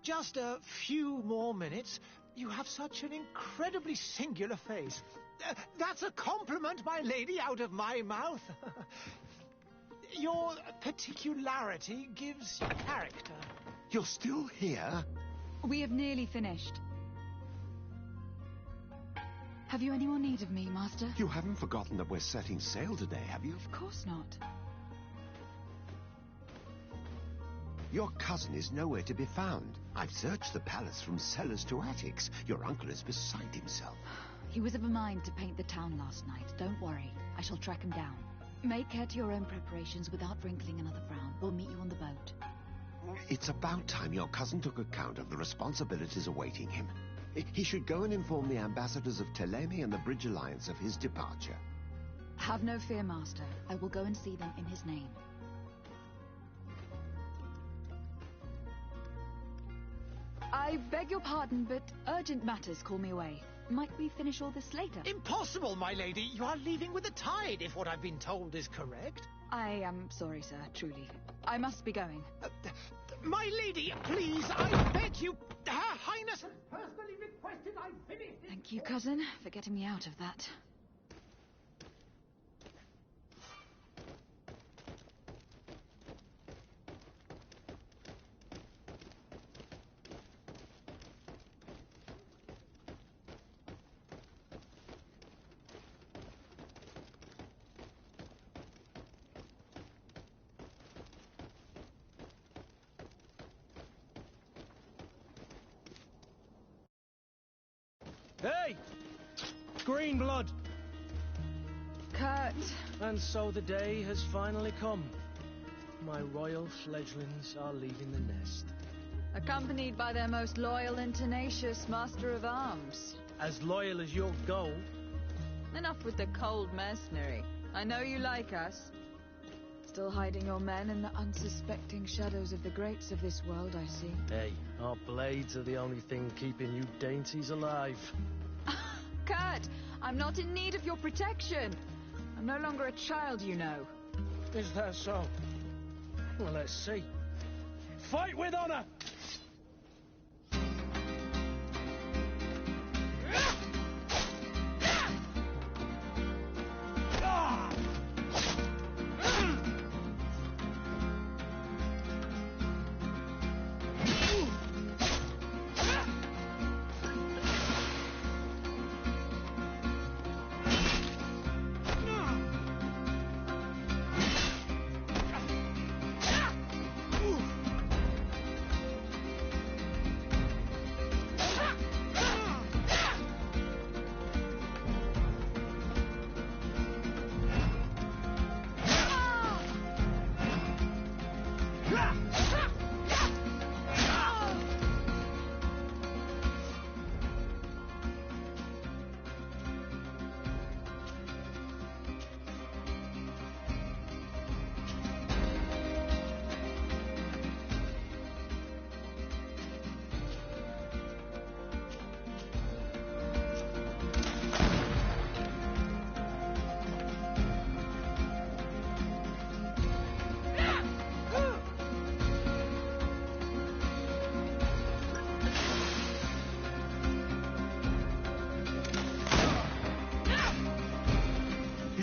Just a few more minutes. You have such an incredibly singular face. That's a compliment, my lady, out of my mouth. Your particularity gives you character. You're still here? We have nearly finished. Have you any more need of me, Master? You haven't forgotten that we're setting sail today, have you? Of course not. Your cousin is nowhere to be found. I've searched the palace from cellars to attics. Your uncle is beside himself. He was of a mind to paint the town last night. Don't worry. I shall track him down. Make care to your own preparations without wrinkling another frown. We'll meet you on the boat. It's about time your cousin took account of the responsibilities awaiting him. He should go and inform the ambassadors of Teleme and the Bridge Alliance of his departure. Have no fear, Master. I will go and see them in his name. I beg your pardon, but urgent matters call me away. Might we finish all this later? Impossible, my lady. You are leaving with the tide, if what I've been told is correct. I am sorry, sir, truly. I must be going. My lady, please, I beg you. Her Highness has personally requested I finish this. Thank you, cousin, for getting me out of that. Hey! Green blood! Kurt! And so the day has finally come. My royal fledglings are leaving the nest. Accompanied by their most loyal and tenacious master of arms. As loyal as you'll go. Enough with the cold mercenary. I know you like us. Still hiding your men in the unsuspecting shadows of the greats of this world, I see. Hey, our blades are the only thing keeping you dainties alive. Kurt, I'm not in need of your protection. I'm no longer a child, you know. Is that so? Well, let's see. Fight with honor!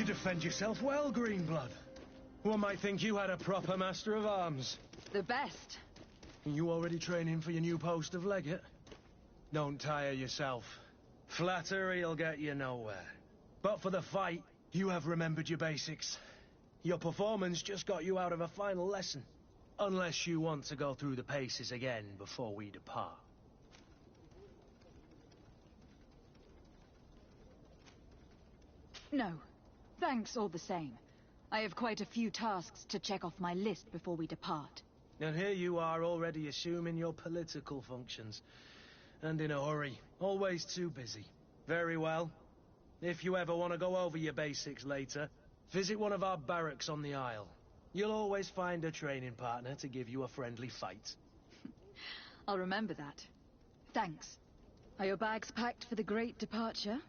Defend yourself well, Greenblood. One might think you had a proper master of arms. The best. You already training for your new post of legate? Don't tire yourself. Flattery'll get you nowhere. But for the fight, you have remembered your basics. Your performance just got you out of a final lesson. Unless you want to go through the paces again before we depart. No. Thanks all the same. I have quite a few tasks to check off my list before we depart. And here you are already assuming your political functions. And in a hurry. Always too busy. Very well. If you ever want to go over your basics later, visit one of our barracks on the Isle. You'll always find a training partner to give you a friendly fight. I'll remember that. Thanks. Are your bags packed for the great departure?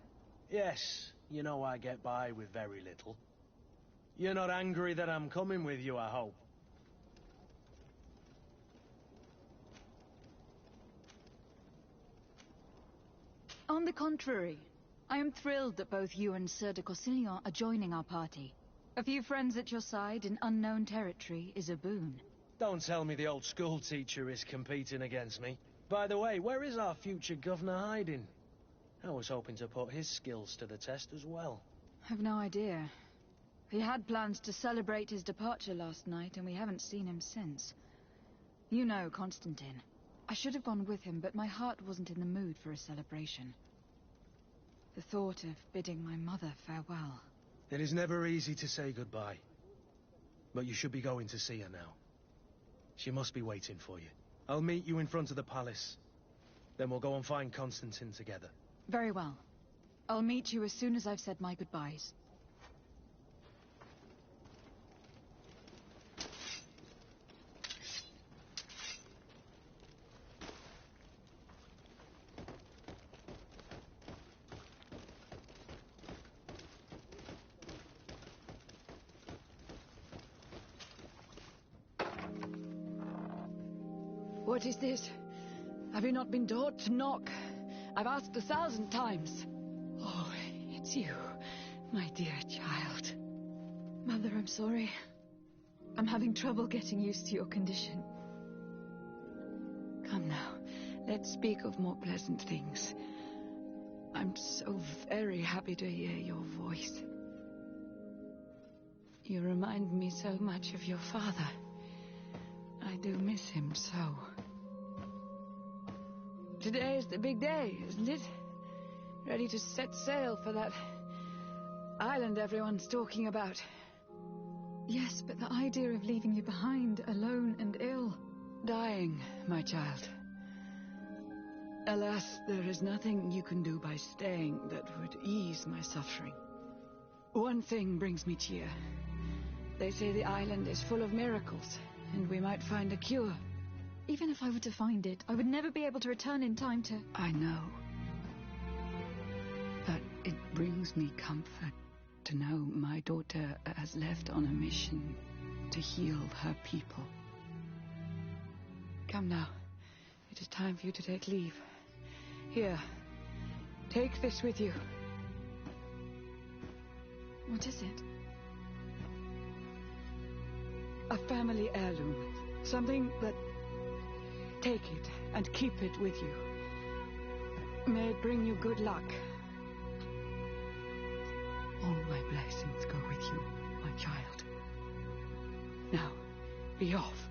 Yes. You know I get by with very little. You're not angry that I'm coming with you, I hope. On the contrary, I am thrilled that both you and Sir de Corsillon are joining our party. A few friends at your side in unknown territory is a boon. Don't tell me the old school teacher is competing against me. By the way, where is our future governor hiding? I was hoping to put his skills to the test as well. I've no idea. He had plans to celebrate his departure last night, and we haven't seen him since. You know Constantine. I should have gone with him, but my heart wasn't in the mood for a celebration. The thought of bidding my mother farewell. It is never easy to say goodbye. But you should be going to see her now. She must be waiting for you. I'll meet you in front of the palace. Then we'll go and find Constantine together. Very well. I'll meet you as soon as I've said my goodbyes. What is this? Have you not been taught to knock? I've asked 1,000 times. Oh, it's you, my dear child. Mother, I'm sorry. I'm having trouble getting used to your condition. Come now, let's speak of more pleasant things. I'm so very happy to hear your voice. You remind me so much of your father. I do miss him so. Today is the big day, isn't it? Ready to set sail for that island everyone's talking about. Yes, but the idea of leaving you behind, alone and ill... Dying, my child. Alas, there is nothing you can do by staying that would ease my suffering. One thing brings me cheer. They say the island is full of miracles, and we might find a cure. Even if I were to find it, I would never be able to return in time to... I know. But it brings me comfort to know my daughter has left on a mission to heal her people. Come now. It is time for you to take leave. Here. Take this with you. What is it? A family heirloom. Something that... Take it and keep it with you. May it bring you good luck. All my blessings go with you, my child. Now, be off.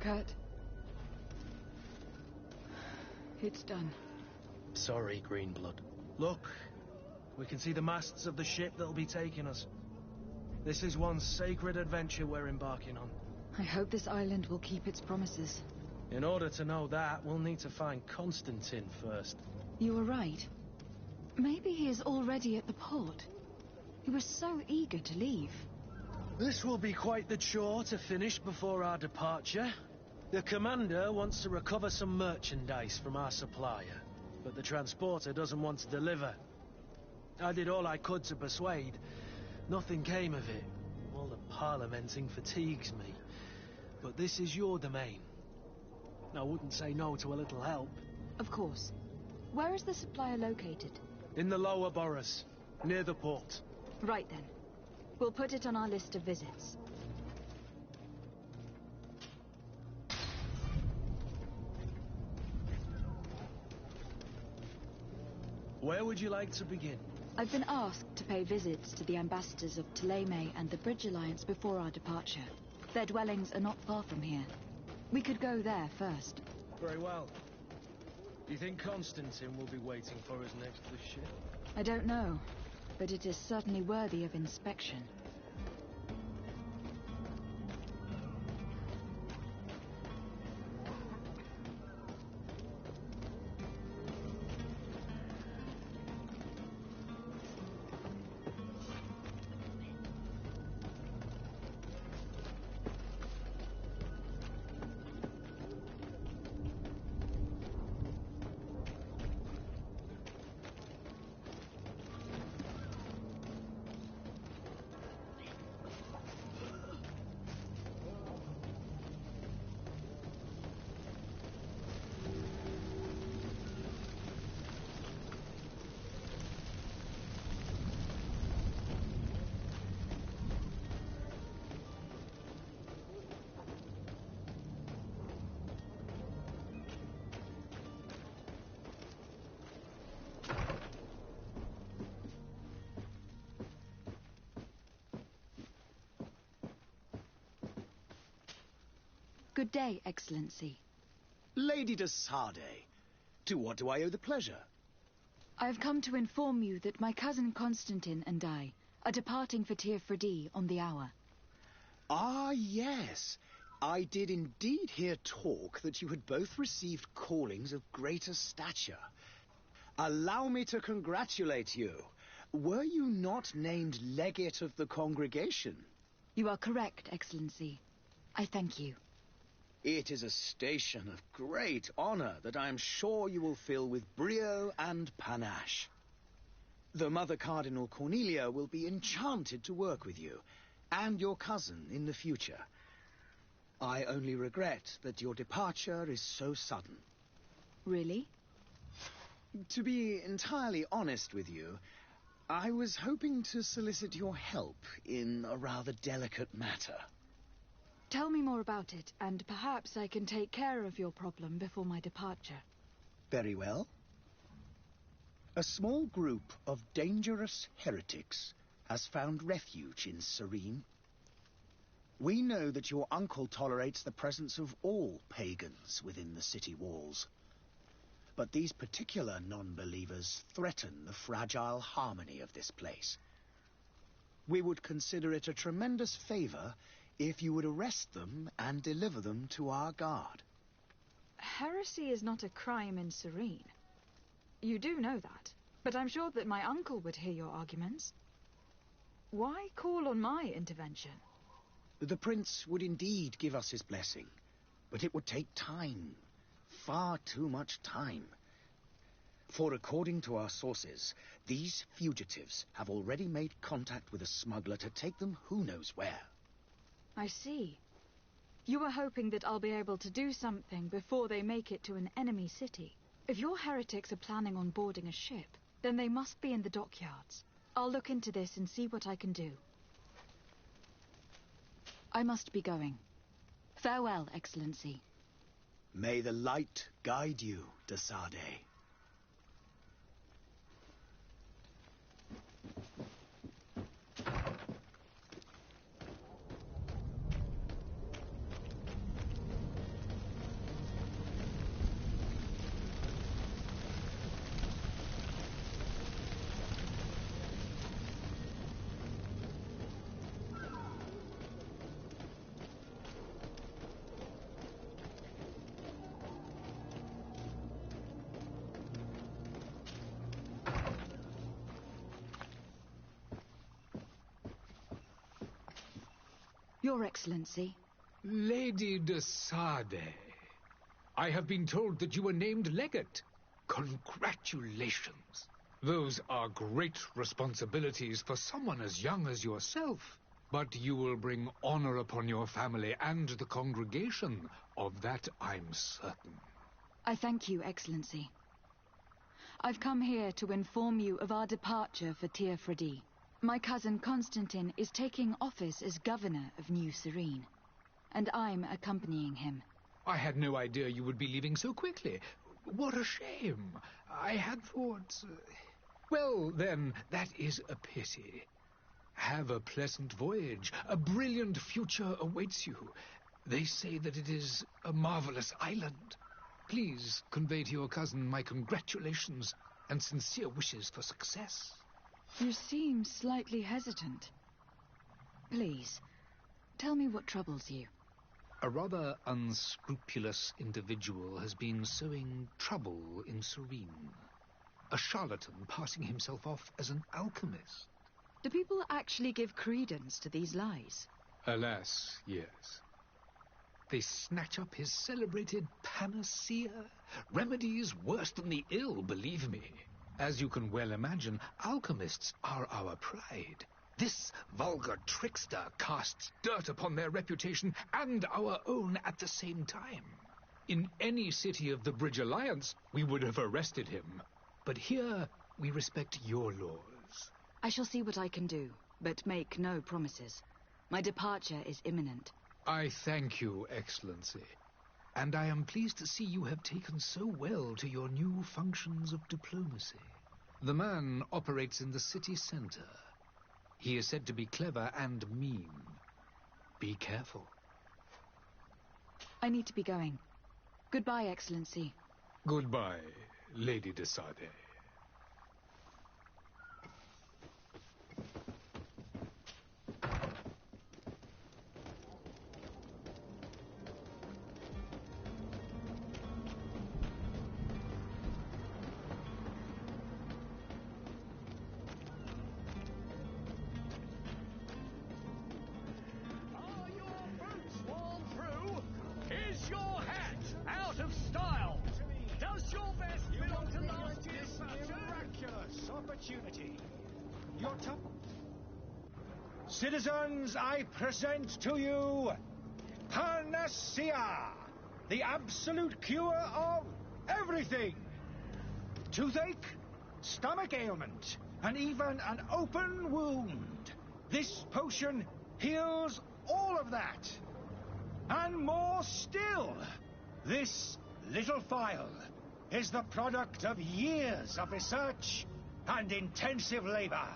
Kurt. It's done. Sorry, Greenblood. Look, we can see the masts of the ship that'll be taking us. This is one sacred adventure we're embarking on. I hope this island will keep its promises. In order to know that, we'll need to find Constantine first. You were right. Maybe he is already at the port. He was so eager to leave. This will be quite the chore to finish before our departure. The commander wants to recover some merchandise from our supplier, but the transporter doesn't want to deliver. I did all I could to persuade. Nothing came of it. All the parliamenting fatigues me. But this is your domain. I wouldn't say no to a little help. Of course. Where is the supplier located? In the lower boroughs, near the port. Right then. We'll put it on our list of visits. Where would you like to begin? I've been asked to pay visits to the ambassadors of Ptolemy and the Bridge Alliance before our departure. Their dwellings are not far from here. We could go there first. Very well. Do you think Constantine will be waiting for us next to the ship? I don't know, but it is certainly worthy of inspection. Good day, Excellency. Lady de Sardet, to what do I owe the pleasure? I have come to inform you that my cousin Constantine and I are departing for Tir Freddy on the hour. Ah, yes. I did indeed hear talk that you had both received callings of greater stature. Allow me to congratulate you. Were you not named legate of the congregation? You are correct, Excellency. I thank you. It is a station of great honor that I am sure you will fill with brio and panache. The Mother Cardinal Cornelia will be enchanted to work with you, and your cousin in the future. I only regret that your departure is so sudden. Really? To be entirely honest with you, I was hoping to solicit your help in a rather delicate matter. Tell me more about it, and perhaps I can take care of your problem before my departure. Very well. A small group of dangerous heretics has found refuge in Serene. We know that your uncle tolerates the presence of all pagans within the city walls. But these particular non-believers threaten the fragile harmony of this place. We would consider it a tremendous favor if you would arrest them and deliver them to our guard. Heresy is not a crime in Serene. You do know that, but I'm sure that my uncle would hear your arguments. Why call on my intervention? The prince would indeed give us his blessing, but it would take time. Far too much time. For according to our sources, these fugitives have already made contact with a smuggler to take them who knows where. I see. You were hoping that I'll be able to do something before they make it to an enemy city. If your heretics are planning on boarding a ship, then they must be in the dockyards. I'll look into this and see what I can do. I must be going. Farewell, Excellency. May the light guide you, de Sardet. Your Excellency. Lady de Sardet, I have been told that you were named legate. Congratulations. Those are great responsibilities for someone as young as yourself. But you will bring honor upon your family and the congregation. Of that I'm certain. I thank you, Excellency. I've come here to inform you of our departure for Tir Freddy. My cousin Constantine is taking office as governor of New Serene, and I'm accompanying him. I had no idea you would be leaving so quickly. What a shame. I had thought... Well, then, that is a pity. Have a pleasant voyage. A brilliant future awaits you. They say that it is a marvelous island. Please convey to your cousin my congratulations and sincere wishes for success. You seem slightly hesitant. Please, tell me what troubles you. A rather unscrupulous individual has been sowing trouble in Serene. A charlatan passing himself off as an alchemist. Do people actually give credence to these lies? Alas, yes. They snatch up his celebrated panacea. Remedies worse than the ill, believe me. As you can well imagine, alchemists are our pride. This vulgar trickster casts dirt upon their reputation and our own at the same time. In any city of the Bridge Alliance, we would have arrested him. But here, we respect your laws. I shall see what I can do, but make no promises. My departure is imminent. I thank you, Excellency. And I am pleased to see you have taken so well to your new functions of diplomacy. The man operates in the city center. He is said to be clever and mean. Be careful. I need to be going. Goodbye, Excellency. Goodbye, Lady de Sade. Citizens, I present to you Panacea, the absolute cure of everything. Toothache, stomach ailment, and even an open wound. This potion heals all of that. And more still, this little phial is the product of years of research and intensive labor.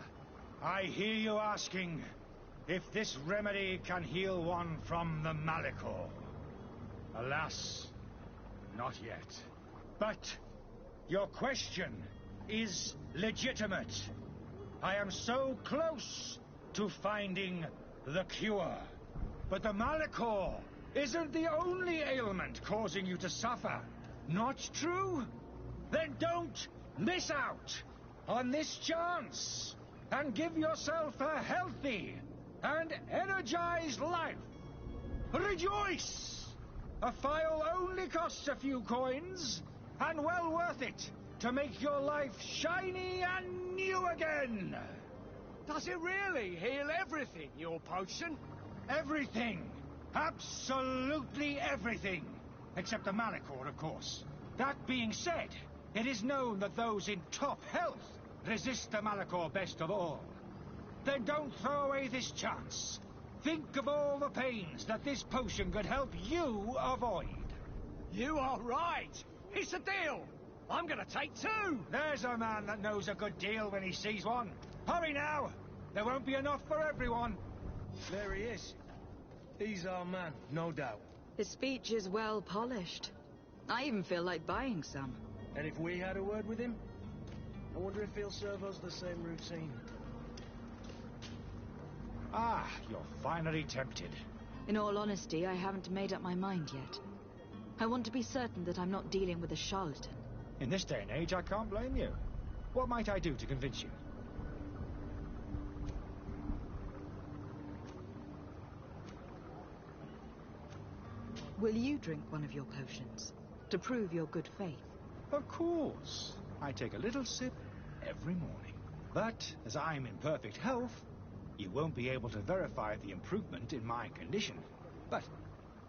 I hear you asking if this remedy can heal one from the Malachor. Alas, not yet. But your question is legitimate. I am so close to finding the cure. But the Malachor isn't the only ailment causing you to suffer. Not true? Then don't miss out on this chance and give yourself a healthy and energized life. Rejoice! A phial only costs a few coins, and well worth it to make your life shiny and new again. Does it really heal everything, your potion? Everything. Absolutely everything. Except the Malachor, of course. That being said, it is known that those in top health resist the Malachor best of all. Then don't throw away this chance. Think of all the pains that this potion could help you avoid. You are right. It's a deal. I'm gonna take 2. There's a man that knows a good deal when he sees one. Hurry now. There won't be enough for everyone. There he is. He's our man, no doubt. His speech is well polished. I even feel like buying some. And if we had a word with him, I wonder if he'll serve us the same routine. Ah, you're finally tempted. In all honesty, I haven't made up my mind yet. I want to be certain that I'm not dealing with a charlatan. In this day and age, I can't blame you. What might I do to convince you? Will you drink one of your potions to prove your good faith? Of course. I take a little sip every morning. But as I'm in perfect health, you won't be able to verify the improvement in my condition. But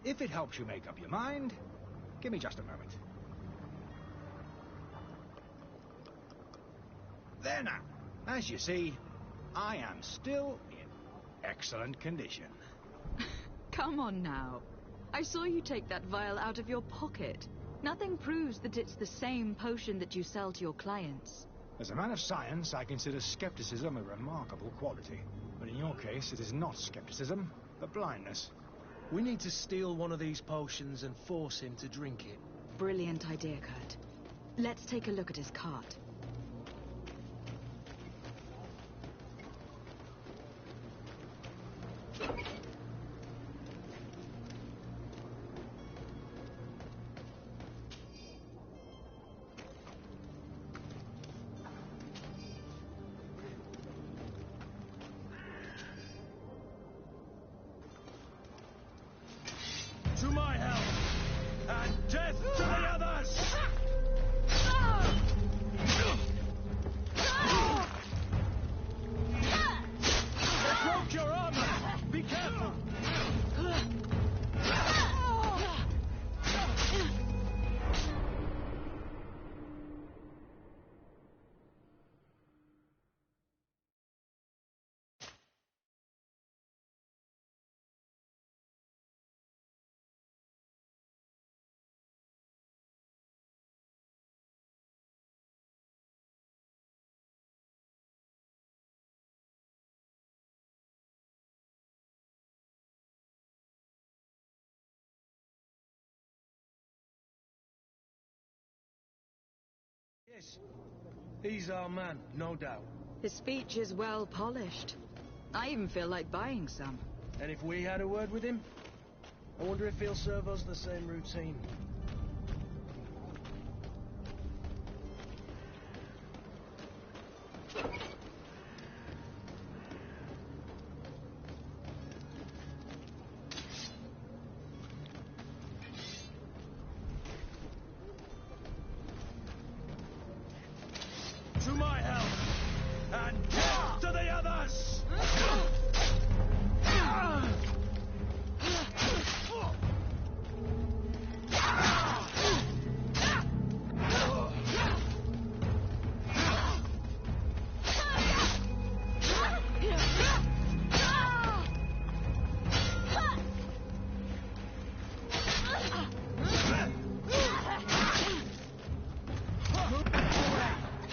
if it helps you make up your mind, give me just a moment. There now. As you see, I am still in excellent condition. Come on now. I saw you take that vial out of your pocket. Nothing proves that it's the same potion that you sell to your clients. As a man of science, I consider skepticism a remarkable quality. But in your case, it is not skepticism, but blindness. We need to steal one of these potions and force him to drink it. Brilliant idea, Kurt. Let's take a look at his cart. To my help, and death to the others! Yes. He's our man, no doubt. His speech is well polished. I even feel like buying some. And if we had a word with him, I wonder if he'll serve us the same routine. To my help, and death to the others!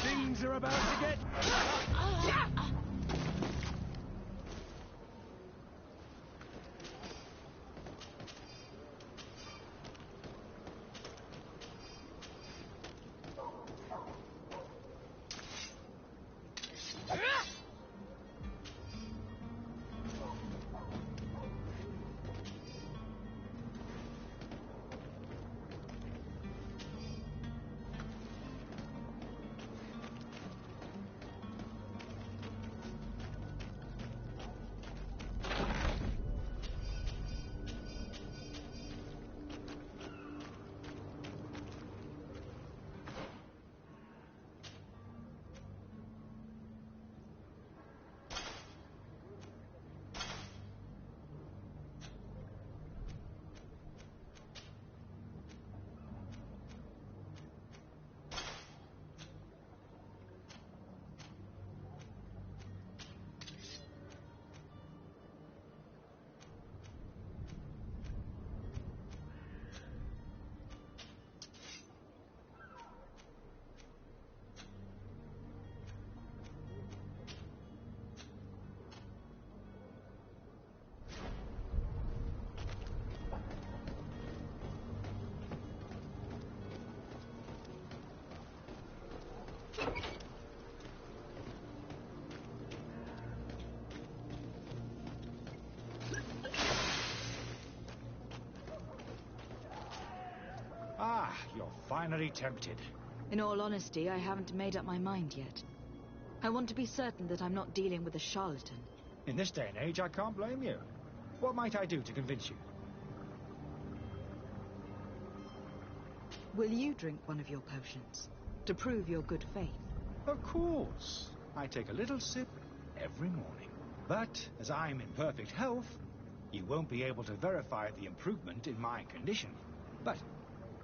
Things are about to get... Ah, you're finally tempted. In all honesty, I haven't made up my mind yet. I want to be certain that I'm not dealing with a charlatan. In this day and age, I can't blame you. What might I do to convince you? Will you drink one of your potions, to prove your good faith? Of course. I take a little sip every morning. But, as I'm in perfect health, you won't be able to verify the improvement in my condition. But,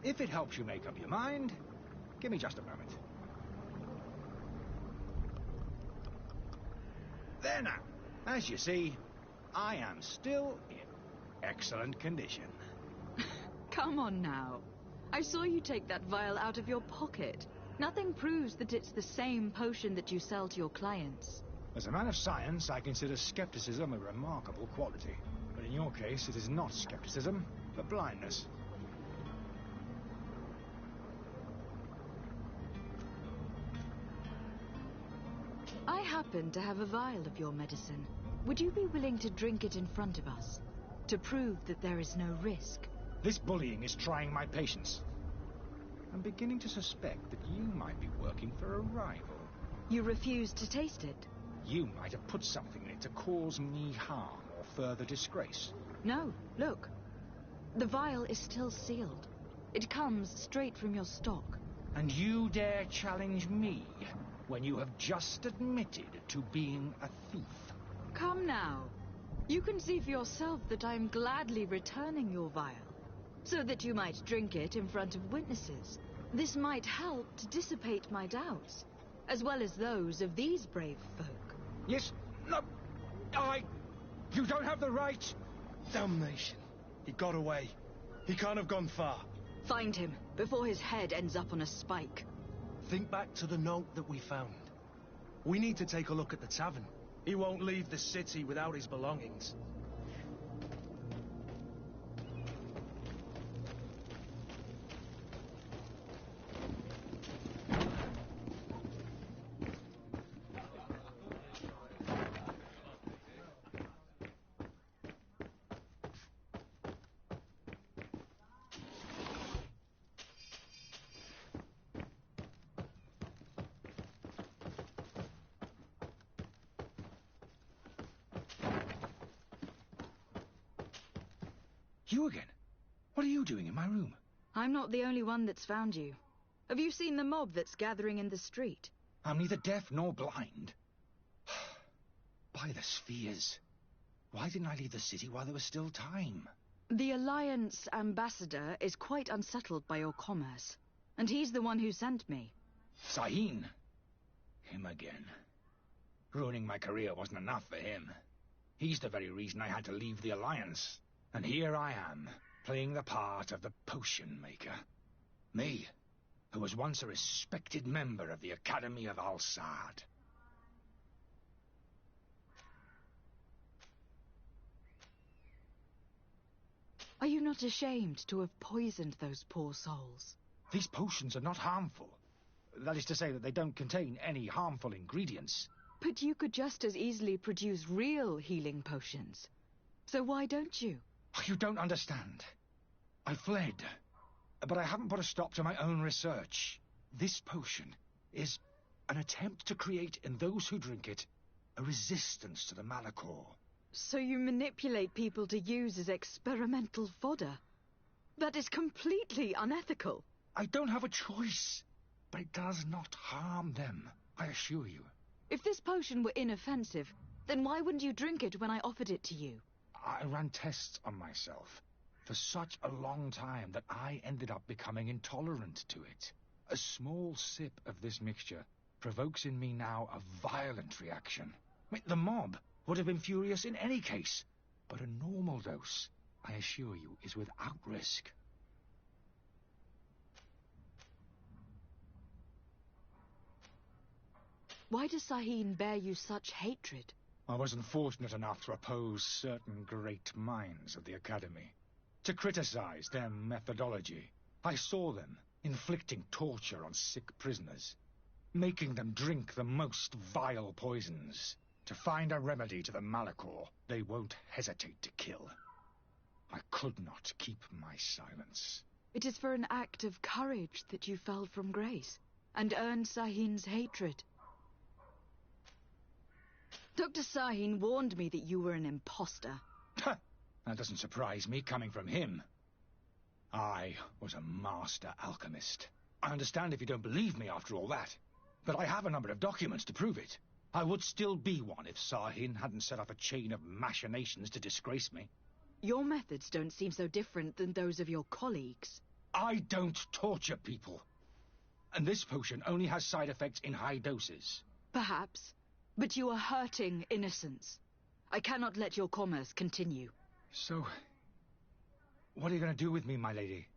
if it helps you make up your mind, give me just a moment. There now. As you see, I am still in excellent condition. Come on now. I saw you take that vial out of your pocket. Nothing proves that it's the same potion that you sell to your clients. As a man of science, I consider skepticism a remarkable quality. But in your case, it is not skepticism, but blindness. I happen to have a vial of your medicine. Would you be willing to drink it in front of us, to prove that there is no risk? This bullying is trying my patience. I'm beginning to suspect that you might be working for a rival. You refuse to taste it? You might have put something in it to cause me harm or further disgrace. No, look. The vial is still sealed. It comes straight from your stock. And you dare challenge me when you have just admitted to being a thief? Come now. You can see for yourself that I'm gladly returning your vial, so that you might drink it in front of witnesses. This might help to dissipate my doubts, as well as those of these brave folk. Yes, no, you don't have the right. Damnation. He got away. He can't have gone far. Find him, before his head ends up on a spike. Think back to the note that we found. We need to take a look at the tavern. He won't leave the city without his belongings. You again? What are you doing in my room? I'm not the only one that's found you. Have you seen the mob that's gathering in the street? I'm neither deaf nor blind. By the spheres. Why didn't I leave the city while there was still time? The Alliance ambassador is quite unsettled by your commerce, and he's the one who sent me. Sahin. Him again. Ruining my career wasn't enough for him. He's the very reason I had to leave the Alliance. And here I am, playing the part of the potion maker. Me, who was once a respected member of the Academy of Al-Saad. Are you not ashamed to have poisoned those poor souls? These potions are not harmful. That is to say that they don't contain any harmful ingredients. But you could just as easily produce real healing potions. So why don't you? You don't understand. I fled, but I haven't put a stop to my own research. This potion is an attempt to create in those who drink it a resistance to the Malachor. So you manipulate people to use as experimental fodder? That is completely unethical. I don't have a choice, but it does not harm them, I assure you. If this potion were inoffensive, then why wouldn't you drink it when I offered it to you? I ran tests on myself for such a long time that I ended up becoming intolerant to it. A small sip of this mixture provokes in me now a violent reaction. The mob would have been furious in any case, but a normal dose, I assure you, is without risk. Why does Sahin bear you such hatred? I wasn't fortunate enough to oppose certain great minds of the Academy, to criticize their methodology. I saw them inflicting torture on sick prisoners, making them drink the most vile poisons. To find a remedy to the Malachor, they won't hesitate to kill. I could not keep my silence. It is for an act of courage that you fell from grace, and earned Sahin's hatred. Dr. Sahin warned me that you were an imposter. That doesn't surprise me, coming from him. I was a master alchemist. I understand if you don't believe me after all that, but I have a number of documents to prove it. I would still be one if Sahin hadn't set off a chain of machinations to disgrace me. Your methods don't seem so different than those of your colleagues. I don't torture people. And this potion only has side effects in high doses. Perhaps, but you are hurting innocents. I cannot let your commerce continue. So, what are you going to do with me, my lady?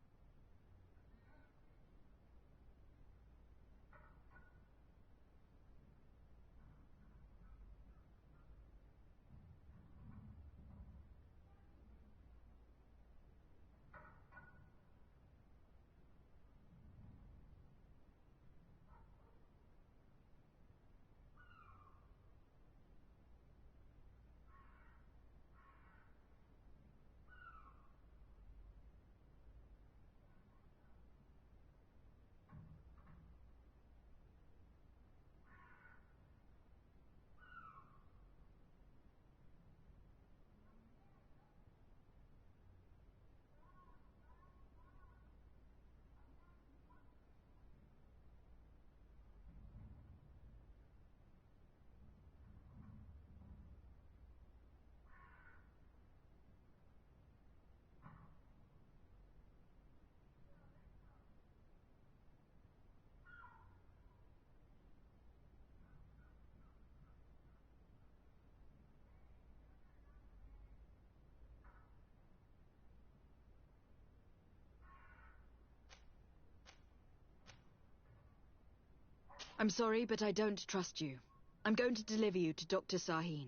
I'm sorry, but I don't trust you. I'm going to deliver you to Dr. Sahin.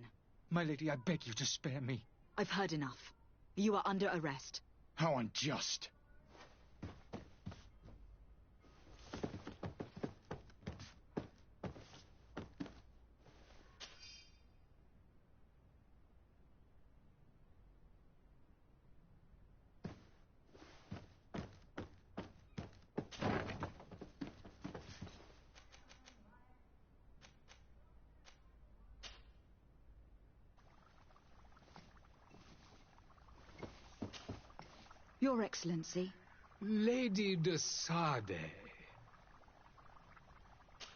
My lady, I beg you to spare me. I've heard enough. You are under arrest. How unjust. Your Excellency. Lady de Sade.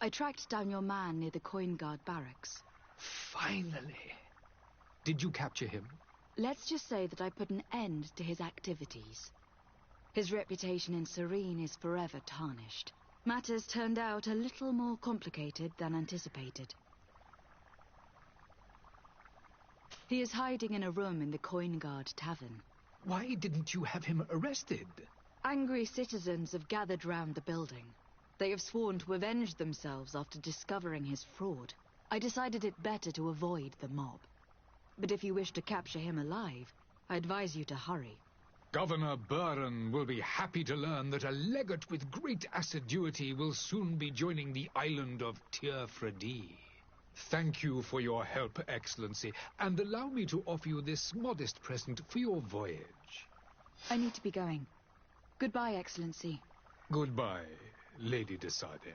I tracked down your man near the Coin Guard barracks. Finally. Did you capture him? Let's just say that I put an end to his activities. His reputation in Serene is forever tarnished. Matters turned out a little more complicated than anticipated. He is hiding in a room in the Coin Guard Tavern. Why didn't you have him arrested? Angry citizens have gathered round the building. They have sworn to avenge themselves after discovering his fraud. I decided it better to avoid the mob. But if you wish to capture him alive, I advise you to hurry. Governor Buren will be happy to learn that a legate with great assiduity will soon be joining the island of Tir-Fredi. Thank you for your help, Excellency, and allow me to offer you this modest present for your voyage. I need to be going. Goodbye, Excellency. Goodbye, Lady de Sade.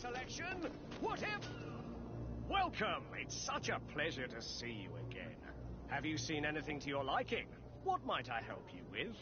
Selection. Whatever. Welcome. It's such a pleasure to see you again. Have you seen anything to your liking? What might I help you with?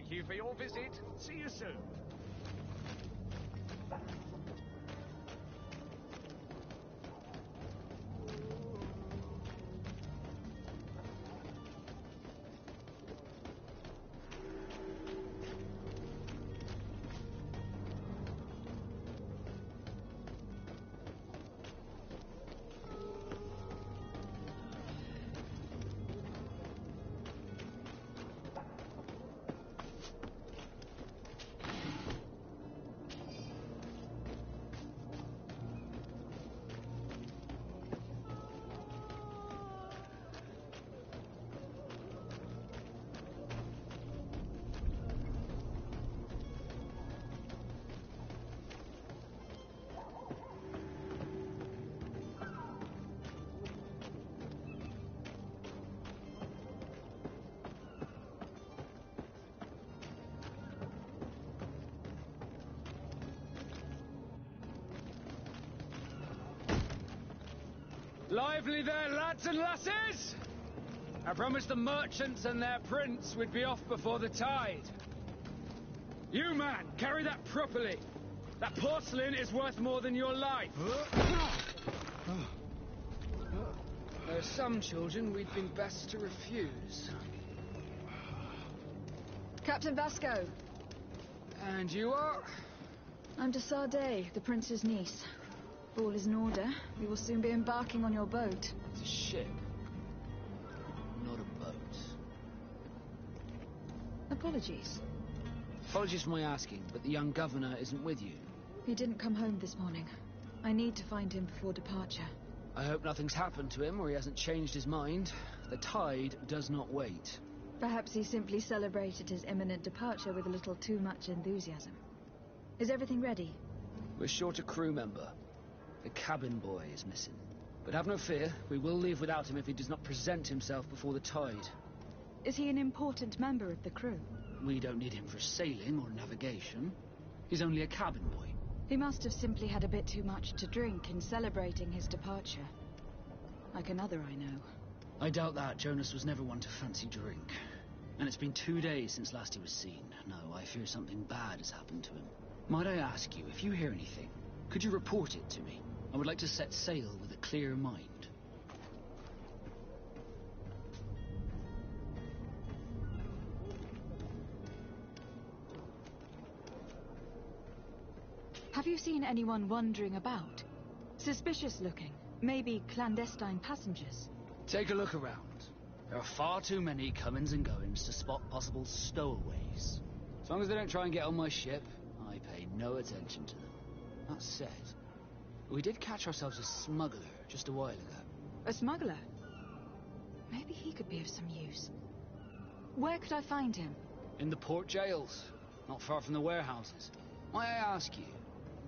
Thank you for your visit. See you soon. Lively there, lads and lasses! I promised the merchants and their prince we'd be off before the tide. You, man, carry that properly. That porcelain is worth more than your life. There are some children we'd been best to refuse. Captain Vasco. And you are? I'm de Sardet, the prince's niece. If all is in order, we will soon be embarking on your boat. It's a ship, not a boat. Apologies. Apologies for my asking, but the young governor isn't with you. He didn't come home this morning. I need to find him before departure. I hope nothing's happened to him or he hasn't changed his mind. The tide does not wait. Perhaps he simply celebrated his imminent departure with a little too much enthusiasm. Is everything ready? We're short a crew member. The cabin boy is missing. But have no fear, we will leave without him if he does not present himself before the tide. Is he an important member of the crew? We don't need him for sailing or navigation. He's only a cabin boy. He must have simply had a bit too much to drink in celebrating his departure. Like another I know. I doubt that. Jonas was never one to fancy drink. And it's been 2 days since last he was seen. No, I fear something bad has happened to him. Might I ask you, if you hear anything, could you report it to me? I would like to set sail with a clear mind. Have you seen anyone wandering about? Suspicious looking. Maybe clandestine passengers. Take a look around. There are far too many comings and goings to spot possible stowaways. As long as they don't try and get on my ship, I pay no attention to them. That said, we did catch ourselves a smuggler just a while ago. A smuggler? Maybe he could be of some use. Where could I find him? In the port jails, not far from the warehouses. May I ask you,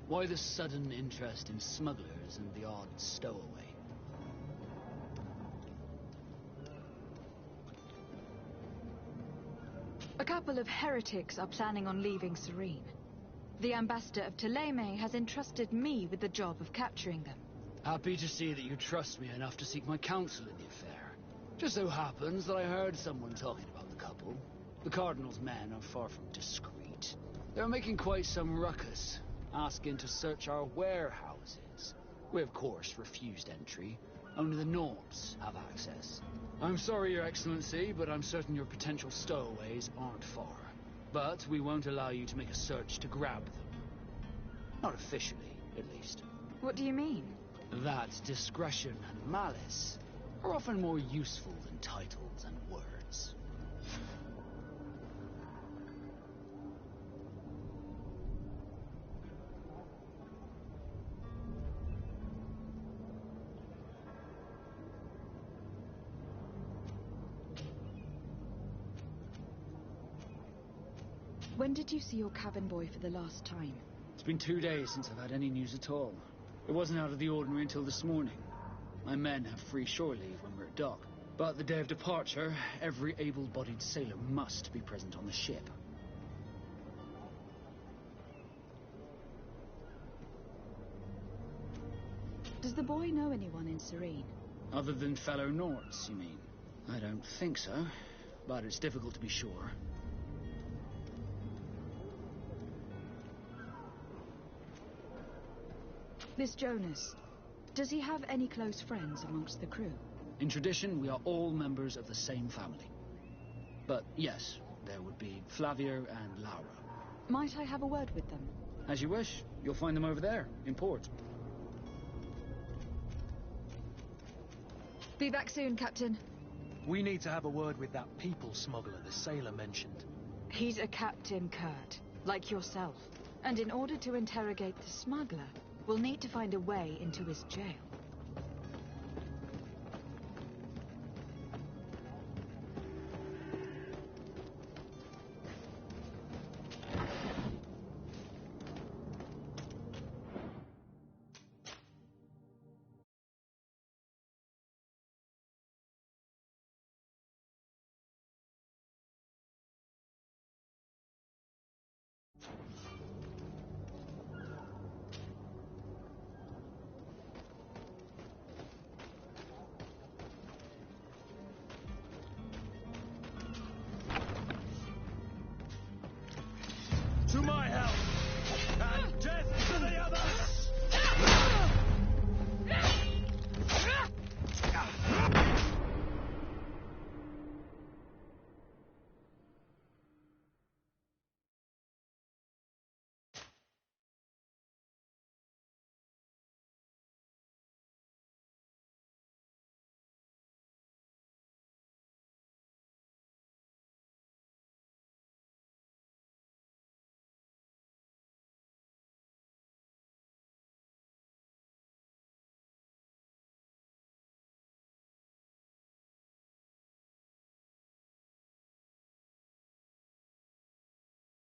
why the sudden interest in smugglers and the odd stowaway? A couple of heretics are planning on leaving Serene. The ambassador of Thélème has entrusted me with the job of capturing them. Happy to see that you trust me enough to seek my counsel in the affair. Just so happens that I heard someone talking about the couple. The Cardinal's men are far from discreet. They're making quite some ruckus, asking to search our warehouses. We, of course, refused entry. Only the Nords have access. I'm sorry, Your Excellency, but I'm certain your potential stowaways aren't far. But we won't allow you to make a search to grab them. Not officially, at least. What do you mean? That discretion and malice are often more useful than titles and words. When did you see your cabin boy for the last time? It's been 2 days since I've had any news at all. It wasn't out of the ordinary until this morning. My men have free shore leave when we're at dock. But the day of departure, every able-bodied sailor must be present on the ship. Does the boy know anyone in Serene? Other than fellow Nords, you mean? I don't think so, but it's difficult to be sure. This Jonas, does he have any close friends amongst the crew? In tradition, we are all members of the same family. But yes, there would be Flavia and Laura. Might I have a word with them? As you wish. You'll find them over there, in port. Be back soon, Captain. We need to have a word with that people smuggler the sailor mentioned. He's a captain, Kurt, like yourself. And in order to interrogate the smuggler, we'll need to find a way into his jail.